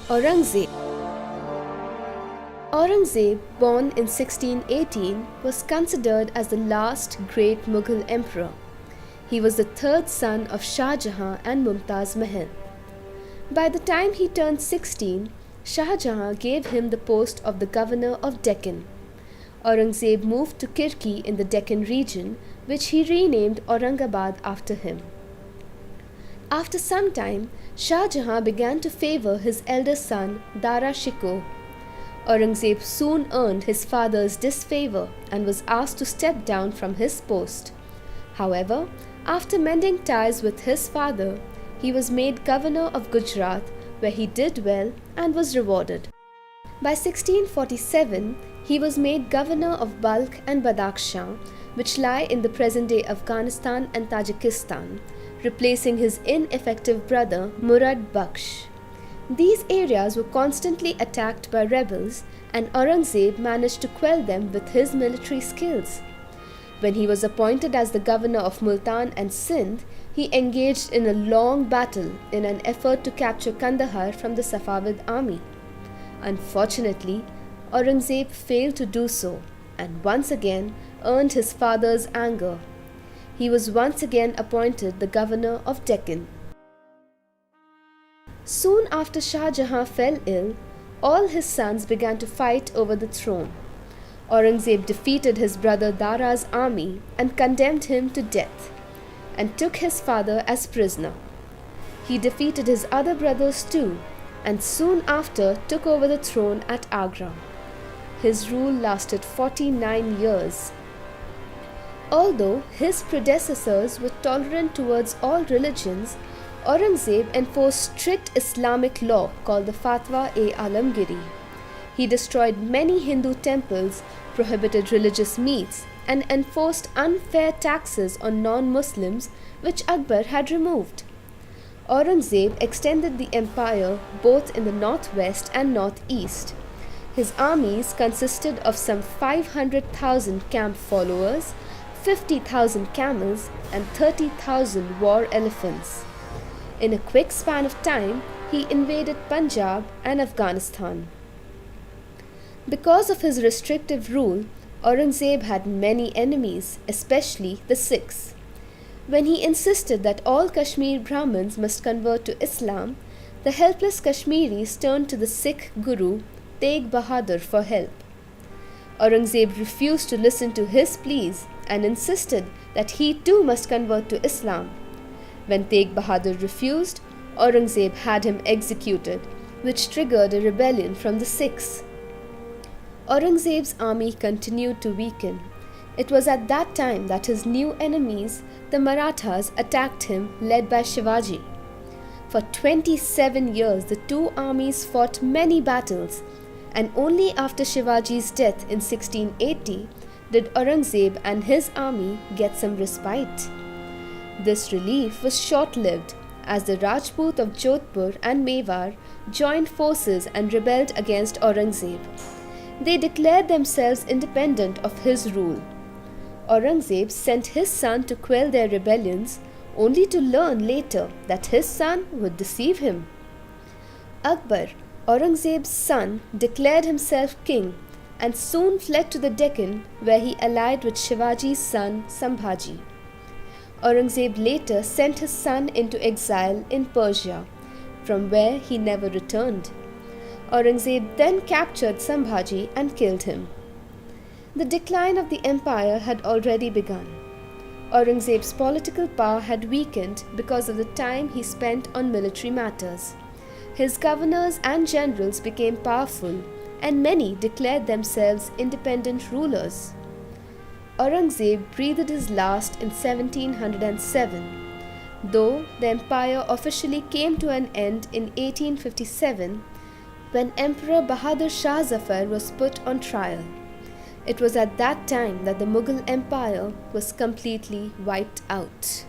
Aurangzeb. Aurangzeb, born in 1618, was considered as the last great Mughal emperor. He was the third son of Shah Jahan and Mumtaz Mahal. By the time he turned 16, Shah Jahan gave him the post of the governor of Deccan. Aurangzeb moved to Kirki in the Deccan region, which he renamed Aurangabad after him. After some time, Shah Jahan began to favor his elder son Dara Shikoh. Aurangzeb soon earned his father's disfavor and was asked to step down from his post. However, after mending ties with his father, he was made governor of Gujarat, where he did well and was rewarded. By 1647, he was made governor of Balkh and Badakhshan, which lie in the present-day Afghanistan and Tajikistan, replacing his ineffective brother Murad Bakhsh. These areas were constantly attacked by rebels, and Aurangzeb managed to quell them with his military skills. When he was appointed as the governor of Multan and Sindh, he engaged in a long battle in an effort to capture Kandahar from the Safavid army. Unfortunately, Aurangzeb failed to do so and once again earned his father's anger. He was once again appointed the governor of Deccan. Soon after Shah Jahan fell ill, all his sons began to fight over the throne. Aurangzeb defeated his brother Dara's army and condemned him to death, and took his father as prisoner. He defeated his other brothers too, and soon after took over the throne at Agra. His rule lasted 49 years. Although his predecessors were tolerant towards all religions, Aurangzeb enforced strict Islamic law called the Fatwa-e-Alamgiri. He destroyed many Hindu temples, prohibited religious meets, and enforced unfair taxes on non-Muslims, which Akbar had removed. Aurangzeb extended the empire both in the northwest and northeast. His armies consisted of some 500,000 camp followers, 50,000 camels, and 30,000 war elephants. In a quick span of time, he invaded Punjab and Afghanistan. Because of his restrictive rule, Aurangzeb had many enemies, especially the Sikhs. When he insisted that all Kashmir Brahmins must convert to Islam, the helpless Kashmiris turned to the Sikh Guru Tegh Bahadur for help. Aurangzeb refused to listen to his pleas and insisted that he too must convert to Islam. When Tegh Bahadur refused, Aurangzeb had him executed, which triggered a rebellion from the Sikhs. Aurangzeb's army continued to weaken. It was at that time that his new enemies, the Marathas, attacked him, led by Shivaji. For 27 years, the two armies fought many battles, and only after Shivaji's death in 1680 did Aurangzeb and his army get some respite. This relief was short-lived, as the Rajput of Jodhpur and Mewar joined forces and rebelled against Aurangzeb. They declared themselves independent of his rule. Aurangzeb sent his son to quell their rebellions, only to learn later that his son would deceive him. Akbar, Aurangzeb's son, declared himself king and soon fled to the Deccan, where he allied with Shivaji's son Sambhaji. Aurangzeb later sent his son into exile in Persia, from where he never returned. Aurangzeb then captured Sambhaji and killed him. The decline of the empire had already begun. Aurangzeb's political power had weakened because of the time he spent on military matters. His governors and generals became powerful, and many declared themselves independent rulers. Aurangzeb breathed his last in 1707, though the empire officially came to an end in 1857 when Emperor Bahadur Shah Zafar was put on trial. It was at that time that the Mughal Empire was completely wiped out.